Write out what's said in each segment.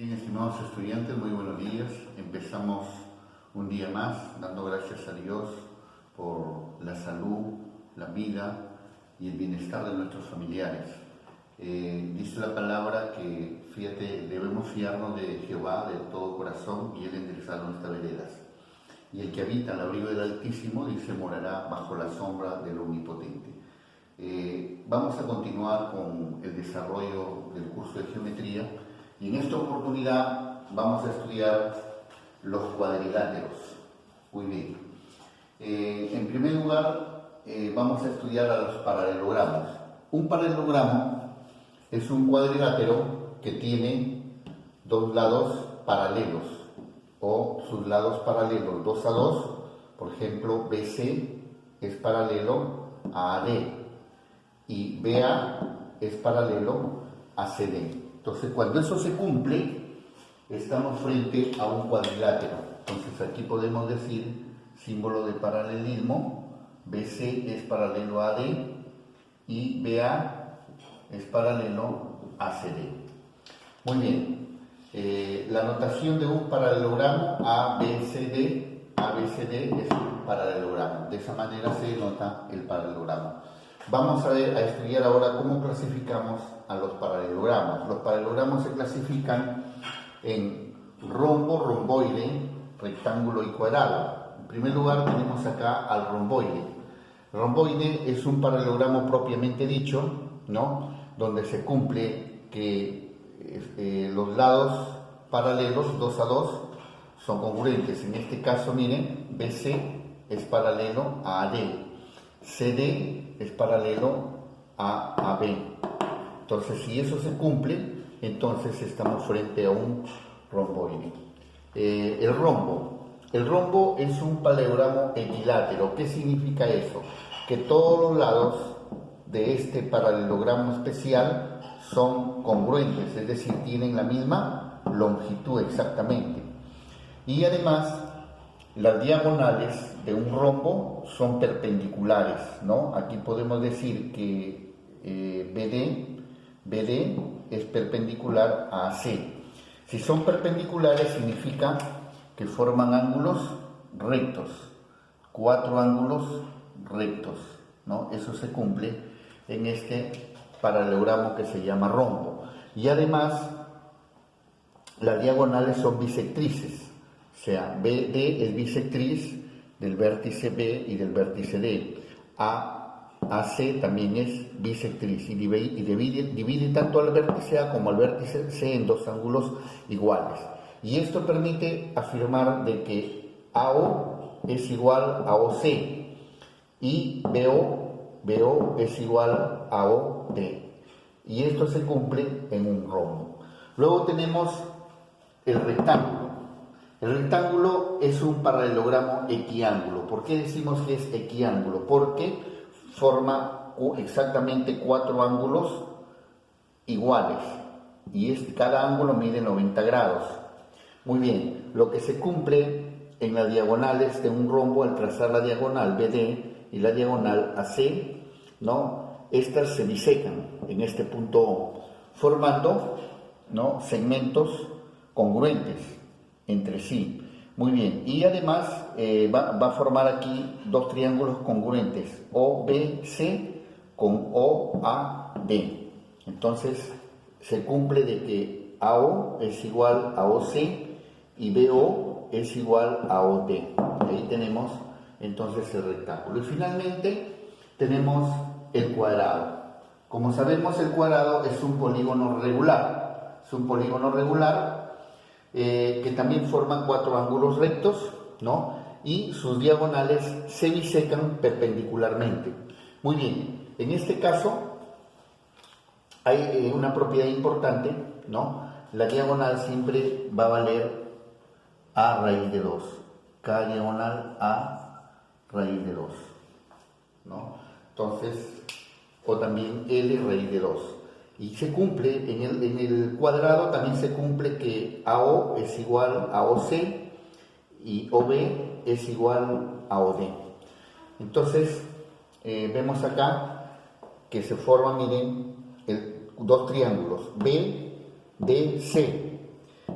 Bien, estimados estudiantes, muy buenos días. Empezamos un día más dando gracias a Dios por la salud, la vida y el bienestar de nuestros familiares. Dice la palabra que, fíjate, debemos fiarnos de Jehová de todo corazón y Él enderezará nuestras veredas. Y el que habita al abrigo del Altísimo, dice, morará bajo la sombra del Omnipotente. Vamos a continuar con el desarrollo del curso de geometría y en esta oportunidad vamos a estudiar los cuadriláteros. Muy bien. En primer lugar, vamos a estudiar a los paralelogramos. Un paralelogramo es un cuadrilátero que tiene dos lados paralelos o sus lados paralelos, 2 a 2. Por ejemplo, BC es paralelo a AD y BA es paralelo a CD. Entonces, cuando eso se cumple, estamos frente a un cuadrilátero. Entonces, aquí podemos decir símbolo de paralelismo: BC es paralelo a AD y BA es paralelo a CD. Muy bien. La notación de un paralelogramo ABCD es un paralelogramo. De esa manera se nota el paralelogramo. Vamos a estudiar ahora cómo clasificamos a los paralelogramos. Los paralelogramos se clasifican en rombo, romboide, rectángulo y cuadrado. En primer lugar tenemos acá al romboide. El romboide es un paralelogramo propiamente dicho, ¿no? Donde se cumple que los lados paralelos, 2 a 2, son congruentes. En este caso, miren, BC es paralelo a AD, CD es paralelo a AB. Entonces, si eso se cumple, entonces estamos frente a un romboide. El rombo es un paralelogramo equilátero. ¿Qué significa eso? Que todos los lados de este paralelogramo especial son congruentes, es decir, tienen la misma longitud exactamente. Y además, las diagonales de un rombo son perpendiculares, ¿no? Aquí podemos decir que BD es perpendicular a AC. Si son perpendiculares, significa que forman ángulos rectos, 4 ángulos rectos, ¿no? Eso se cumple en este paralelogramo que se llama rombo. Y además, las diagonales son bisectrices. O sea, BD es bisectriz del vértice B y del vértice D. AC también es bisectriz y divide tanto al vértice A como al vértice C en 2 ángulos iguales. Y esto permite afirmar de que AO es igual a OC y BO es igual a OD. Y esto se cumple en un rombo. Luego tenemos el rectángulo. El rectángulo es un paralelogramo equiángulo. ¿Por qué decimos que es equiángulo? Porque forma exactamente 4 ángulos iguales y cada ángulo mide 90 grados. Muy bien, lo que se cumple en las diagonales de un rombo al trazar la diagonal BD y la diagonal AC, ¿no? Estas se bisecan en este punto O, formando, ¿no?, segmentos congruentes entre sí. Muy bien, y además va a formar aquí 2 triángulos congruentes, OBC con OAD. Entonces se cumple de que AO es igual a OC y BO es igual a OD. Ahí tenemos entonces el rectángulo. Y finalmente tenemos el cuadrado. Como sabemos, el cuadrado es un polígono regular. Es un polígono regular que también forman 4 ángulos rectos, ¿no? Y sus diagonales se bisecan perpendicularmente. Muy bien, en este caso hay una propiedad importante, ¿no? La diagonal siempre va a valer A raíz de 2. Cada diagonal A raíz de 2, ¿no? Entonces, o también L raíz de 2. Y se cumple, en el cuadrado también se cumple que AO es igual a OC y OB es igual a OD. Entonces, vemos acá que se forman, miren, 2 triángulos, BDC.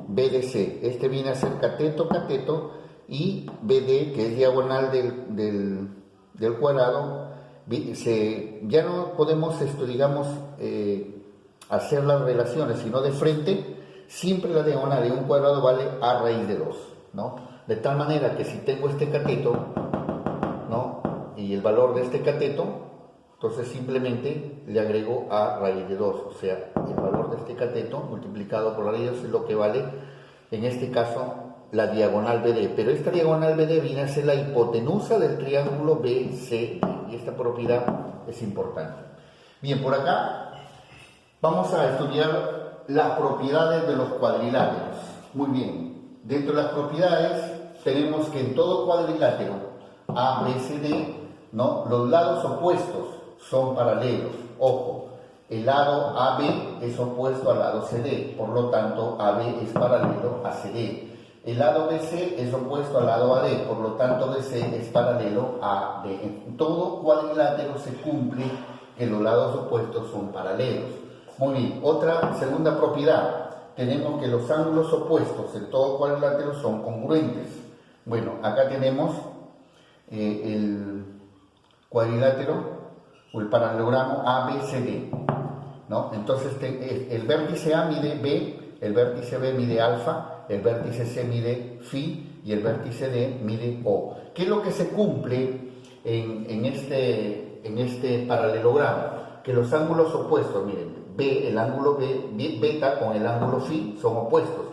BDC. Este viene a ser cateto, cateto, y BD, que es diagonal del cuadrado. Ya no podemos, digamos, hacer las relaciones, sino de frente, siempre la diagonal de un cuadrado vale a raíz de 2, ¿no? De tal manera que si tengo este cateto, ¿no?, y el valor de este cateto, entonces simplemente le agrego a raíz de 2, o sea, el valor de este cateto multiplicado por la raíz de 2 es lo que vale, en este caso, la diagonal BD. Pero esta diagonal BD viene a ser la hipotenusa del triángulo BCD, y esta propiedad es importante. Bien, por acá vamos a estudiar las propiedades de los cuadriláteros. Muy bien, dentro de las propiedades tenemos que en todo cuadrilátero ABCD, ¿no?, los lados opuestos son paralelos. Ojo, el lado AB es opuesto al lado CD, por lo tanto AB es paralelo a CD. El lado BC es opuesto al lado AD, por lo tanto BC es paralelo a AD. En todo cuadrilátero se cumple que los lados opuestos son paralelos. Muy bien, otra segunda propiedad, tenemos que los ángulos opuestos en todo cuadrilátero son congruentes. Bueno, acá tenemos el cuadrilátero o el paralelogramo ABCD, ¿no? Entonces el vértice A mide B, el vértice B mide alfa, el vértice C mide phi y el vértice D mide O. ¿Qué es lo que se cumple en este paralelogramo? Que los ángulos opuestos, miren, el ángulo beta con el ángulo phi son opuestos.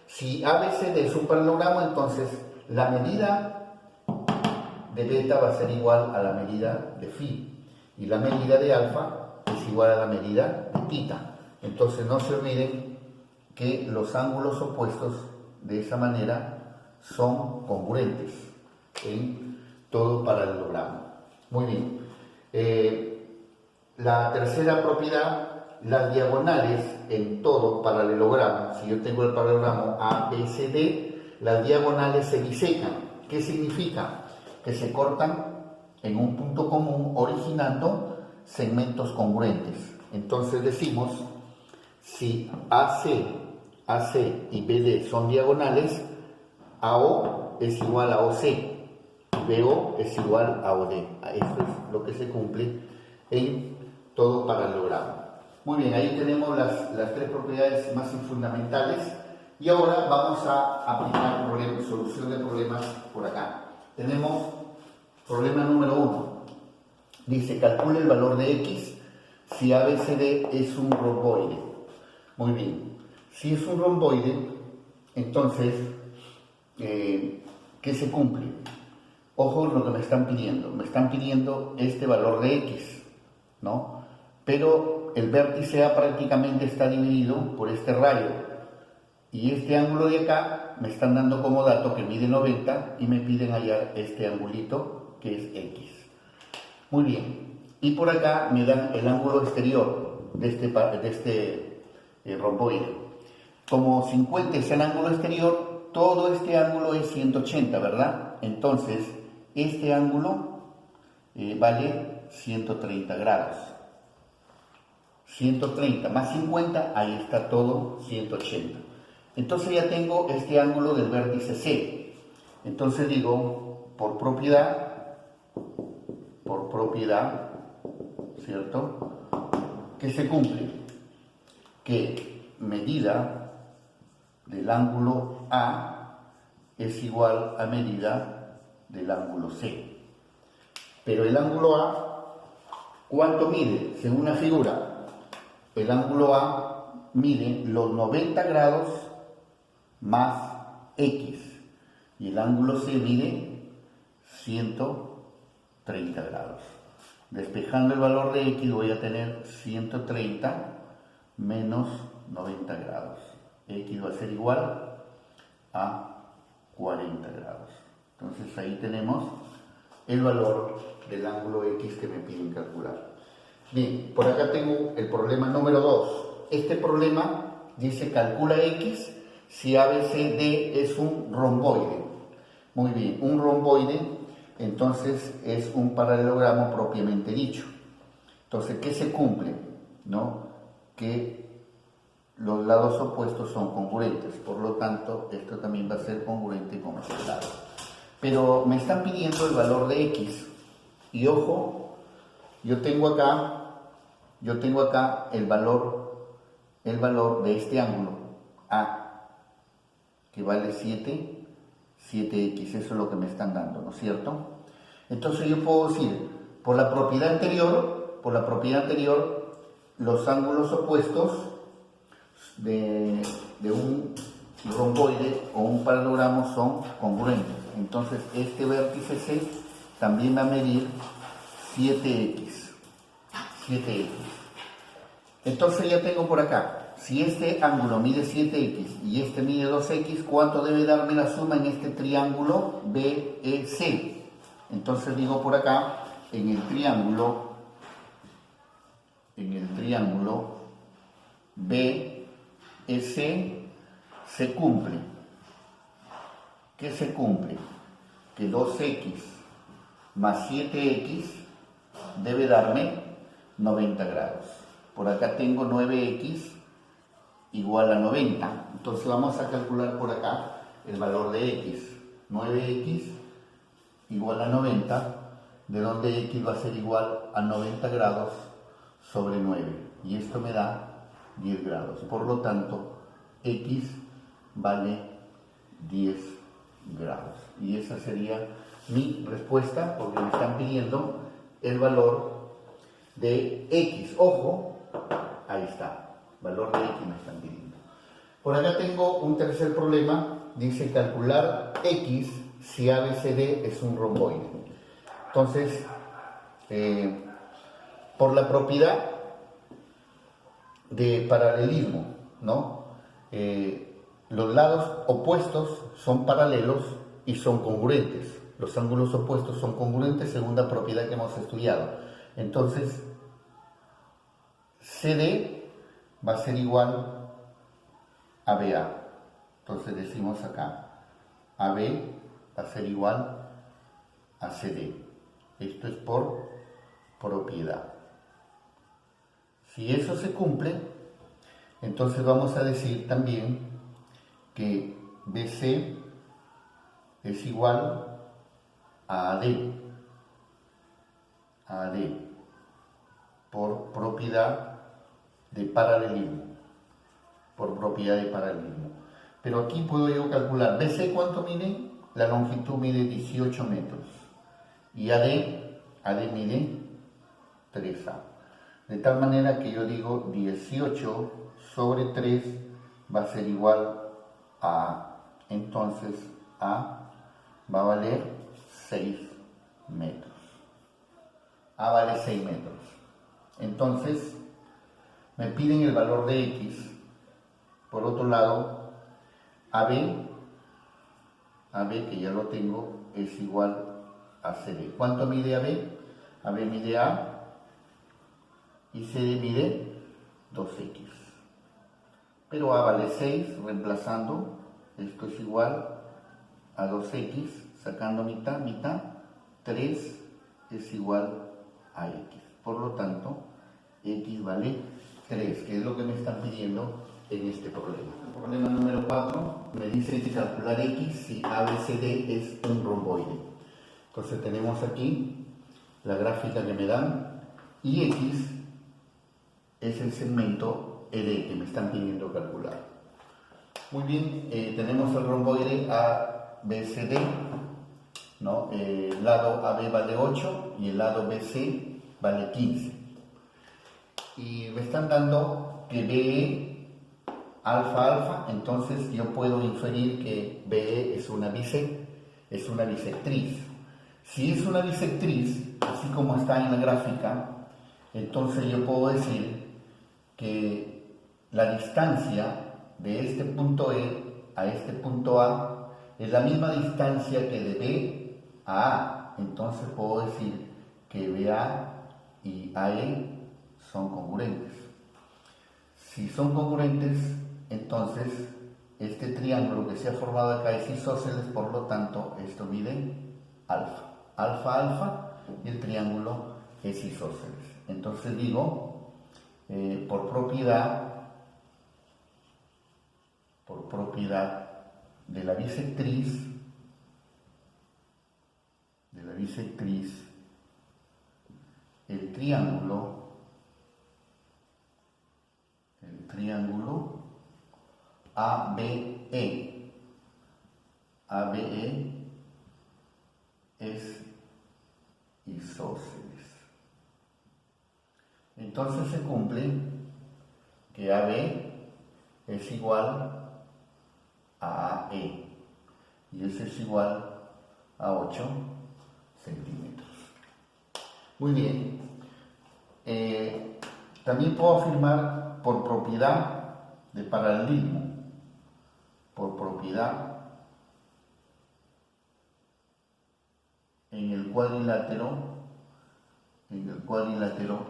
Si ABCD es un paralelogramo, entonces la medida de beta va a ser igual a la medida de phi y la medida de alfa es igual a la medida de tita. Entonces no se olviden que los ángulos opuestos de esa manera son congruentes en todo paralelogramo. Muy bien. La tercera propiedad, las diagonales en todo paralelogramo, si yo tengo el paralelogramo ABCD, las diagonales se bisecan. ¿Qué significa? Que se cortan en un punto común, originando segmentos congruentes. Entonces decimos, si AC y BD son diagonales, AO es igual a OC, BO es igual a OD. Esto es lo que se cumple en todo paralelogramo. Muy bien, ahí tenemos las tres propiedades más fundamentales, y ahora vamos a aplicar solución de problemas por acá. Tenemos problema número 1. Dice, calcule el valor de X si ABCD es un romboide. Muy bien. Si es un romboide, entonces, ¿qué se cumple? Ojo lo que me están pidiendo. Me están pidiendo este valor de X, ¿no? Pero el vértice A prácticamente está dividido por este rayo. Y este ángulo de acá me están dando como dato que mide 90 y me piden hallar este angulito que es X. Muy bien. Y por acá me dan el ángulo exterior de este romboide. Como 50 es el ángulo exterior, todo este ángulo es 180, ¿verdad? Entonces, este ángulo vale 130 grados. 130 más 50, ahí está todo 180. Entonces ya tengo este ángulo del vértice C. Entonces digo, por propiedad, ¿cierto?, que se cumple que medida del ángulo A es igual a medida del ángulo C. Pero el ángulo A, ¿cuánto mide? Según la figura, el ángulo A mide los 90 grados más X, y el ángulo C mide 130 grados. Despejando el valor de X voy a tener 130 menos 90 grados. X va a ser igual a 40 grados. Entonces ahí tenemos el valor del ángulo X que me piden calcular. Bien, por acá tengo el problema número 2. Este problema dice calcula X si ABCD es un romboide. Muy bien, un romboide entonces es un paralelogramo propiamente dicho. Entonces, ¿qué se cumple? ¿No? Que los lados opuestos son congruentes, por lo tanto esto también va a ser congruente con este lado. Pero me están pidiendo el valor de x, y ojo, yo tengo acá el valor de este ángulo A, que vale 7x, eso es lo que me están dando, ¿no es cierto? Entonces yo puedo decir, por la propiedad anterior, los ángulos opuestos de un romboide o un paralelogramo son congruentes. Entonces este vértice C también va a medir 7x. Entonces ya tengo por acá, si este ángulo mide 7x y este mide 2x, ¿cuánto debe darme la suma en este triángulo BEC? Entonces digo por acá, en el triángulo BEC se cumple. ¿Qué se cumple? Que 2x más 7x debe darme 90 grados. Por acá tengo 9x igual a 90. Entonces vamos a calcular por acá el valor de x. 9x igual a 90, de donde x va a ser igual a 90 grados sobre 9. Y esto me da 10 grados. Por lo tanto, x vale 10 grados. Y esa sería mi respuesta, porque me están pidiendo el valor de x. Ojo, ahí está, valor de x me están pidiendo. Por acá tengo un tercer problema, dice calcular x si ABCD es un romboide. Entonces, por la propiedad de paralelismo, ¿no? Los lados opuestos son paralelos y son congruentes. Los ángulos opuestos son congruentes según la propiedad que hemos estudiado. Entonces, CD va a ser igual a BA. Entonces decimos acá, AB va a ser igual a CD. Esto es por propiedad. Si eso se cumple, entonces vamos a decir también que BC es igual a AD por propiedad de paralelismo. Pero aquí puedo yo calcular, BC ¿cuánto mide? La longitud mide 18 metros y AD mide 3A. De tal manera que yo digo 18 sobre 3 va a ser igual a, entonces A va a valer 6 metros. A vale 6 metros. Entonces, me piden el valor de X. Por otro lado, AB, que ya lo tengo, es igual a CD. ¿Cuánto mide AB? AB mide A y CD mide 2X. Pero A vale 6, reemplazando, esto es igual a 2X, sacando mitad, 3 es igual a X. Por lo tanto, X vale 3, que es lo que me están pidiendo en este problema. El problema número 4 me dice calcular X si ABCD es un romboide. Entonces tenemos aquí la gráfica que me dan y X es el segmento ED que me están pidiendo calcular. Muy bien, tenemos el romboide ABCD, ¿no? El lado AB vale 8 y el lado BC vale 15. Y me están dando que BE alfa, entonces yo puedo inferir que BE es una bisectriz. Si es una bisectriz, así como está en la gráfica, entonces yo puedo decir que la distancia de este punto E a este punto A es la misma distancia que de B a A. Entonces puedo decir que BA y AE son congruentes. Si son congruentes, entonces este triángulo que se ha formado acá es isósceles, por lo tanto esto mide alfa, y el triángulo es isósceles. Entonces digo, por propiedad por propiedad de la bisectriz, el triángulo ABE. ABE es isósceles. Entonces se cumple que AB es igual a AE y ese es igual a 8 centímetros. Muy bien. También puedo afirmar por propiedad de paralelismo, por propiedad en el cuadrilátero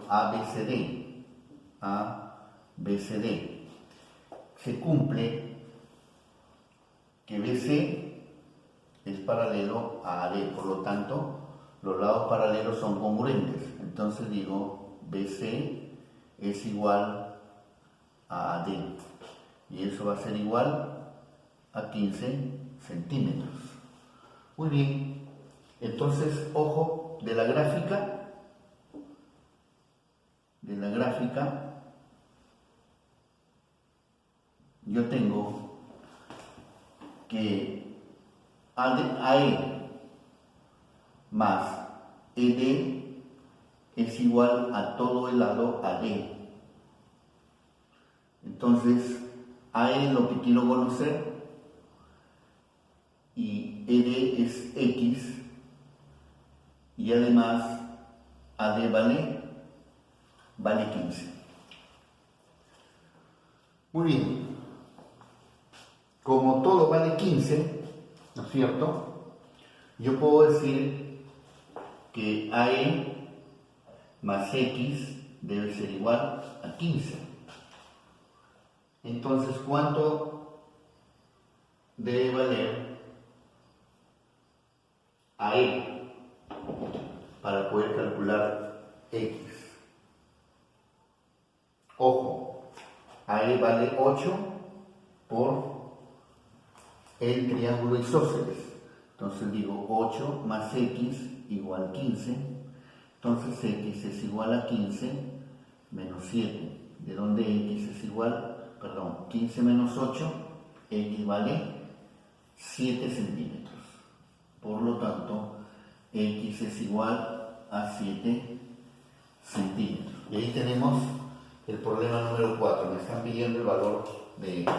ABCD se cumple que BC es paralelo a AD, por lo tanto los lados paralelos son congruentes, entonces digo BC es igual a AD y eso va a ser igual a 15 centímetros. Muy bien, entonces ojo de la gráfica yo tengo que AE más ED es igual a todo el lado AD. Entonces, AE es lo que quiero conocer y ED es X y además AD vale 15. Muy bien. Como todo vale 15, ¿no es cierto? Yo puedo decir que AE más X debe ser igual a 15. Entonces, ¿cuánto debe valer AE para poder calcular X? Ojo, AE vale 8 por el triángulo isósceles. Entonces digo 8 más X igual 15. Entonces X es igual a 15 menos 7. De donde X es igual, 15 menos 8, X vale 7 centímetros. Por lo tanto, X es igual a 7 centímetros. Y ahí tenemos el problema número 4. Me están pidiendo el valor de X.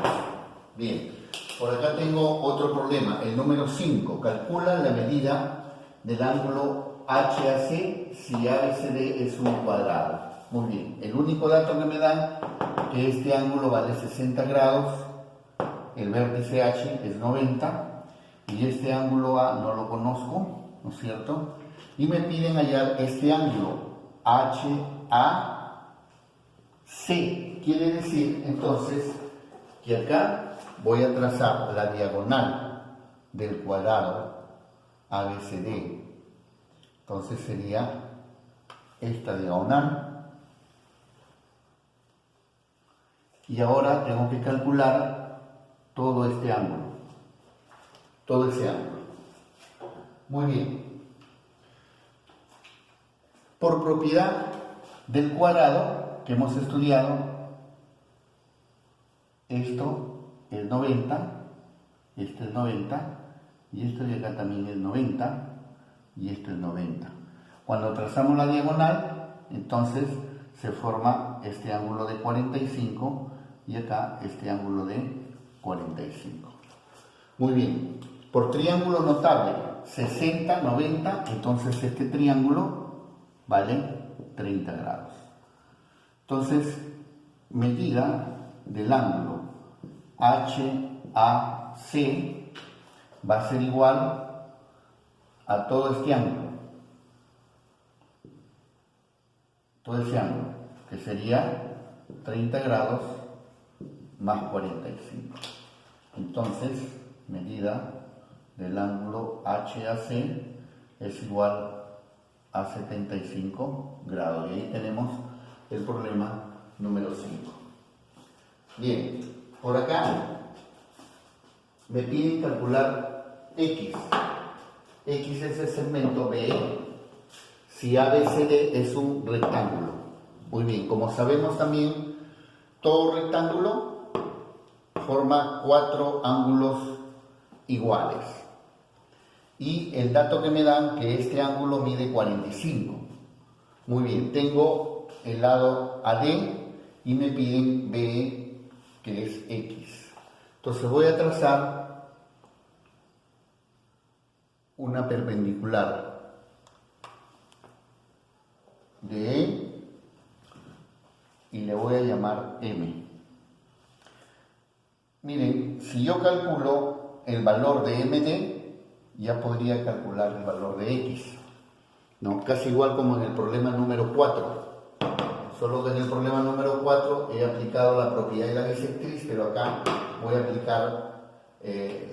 Bien, por acá tengo otro problema, el número 5. Calcula la medida del ángulo HAC si ABCD es un cuadrado. Muy bien, el único dato que me dan que este ángulo vale 60 grados, el vértice H es 90 y este ángulo A no lo conozco, ¿no es cierto? Y me piden hallar este ángulo HAC. Quiere decir entonces que acá voy a trazar la diagonal del cuadrado ABCD. Entonces sería esta diagonal. Y ahora tengo que calcular todo este ángulo. Todo ese ángulo. Muy bien. Por propiedad del cuadrado que hemos estudiado, esto es 90, este es 90, y esto de acá también es 90, y esto es 90. Cuando trazamos la diagonal, entonces se forma este ángulo de 45 y acá este ángulo de 45. Muy bien, por triángulo notable 60, 90, entonces este triángulo vale 30 grados. Entonces, medida del ángulo HAC va a ser igual a todo este ángulo. Todo ese ángulo, que sería 30 grados más 45. Entonces, medida del ángulo HAC es igual a 75 grados. Y ahí tenemos el problema número 5. Bien, por acá me piden calcular X. X es el segmento BE. Si ABCD es un rectángulo. Muy bien, como sabemos también, todo rectángulo forma 4 ángulos iguales. Y el dato que me dan que este ángulo mide 45. Muy bien, tengo el lado AD y me piden BE, que es X. Entonces voy a trazar una perpendicular de E y le voy a llamar M. Miren, si yo calculo el valor de MD, ya podría calcular el valor de X. ¿No? Casi igual como en el problema número 4. Solo que en el problema número 4 he aplicado la propiedad de la bisectriz, pero acá voy a aplicar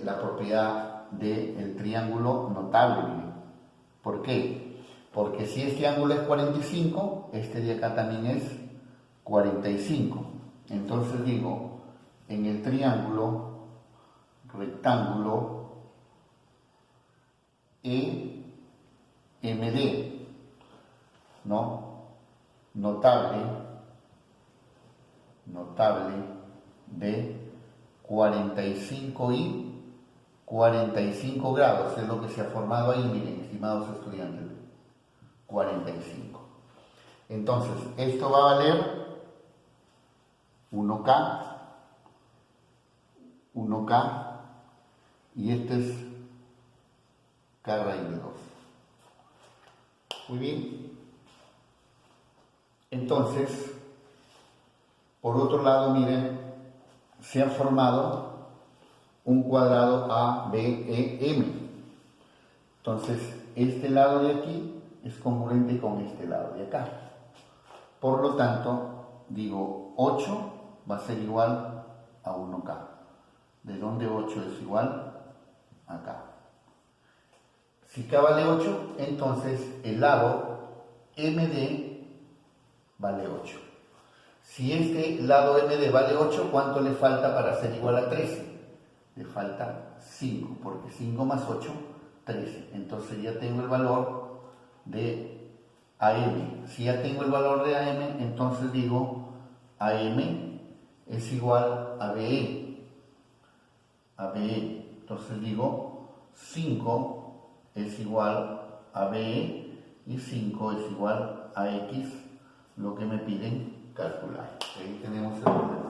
la propiedad del triángulo notable. ¿Por qué? Porque si este ángulo es 45, este de acá también es 45. Entonces digo, en el triángulo rectángulo EMD, ¿no? Notable de 45 y 45 grados, es lo que se ha formado ahí, miren, estimados estudiantes, 45. Entonces, esto va a valer 1K, y este es K raíz de 2. Muy bien. Entonces, por otro lado, miren, se ha formado un cuadrado ABEM. Entonces, este lado de aquí es congruente con este lado de acá. Por lo tanto, digo 8 va a ser igual a 1K. ¿De dónde 8 es igual? Acá. Si K vale 8, entonces el lado MD vale 8. Si este lado MD vale 8, ¿cuánto le falta para ser igual a 13? Le falta 5, porque 5 más 8, 13. Entonces ya tengo el valor de AM. Si ya tengo el valor de AM, entonces digo AM es igual a BE. Entonces digo 5 es igual a BE y 5 es igual a X, lo que me piden calcular. Ahí tenemos el problema.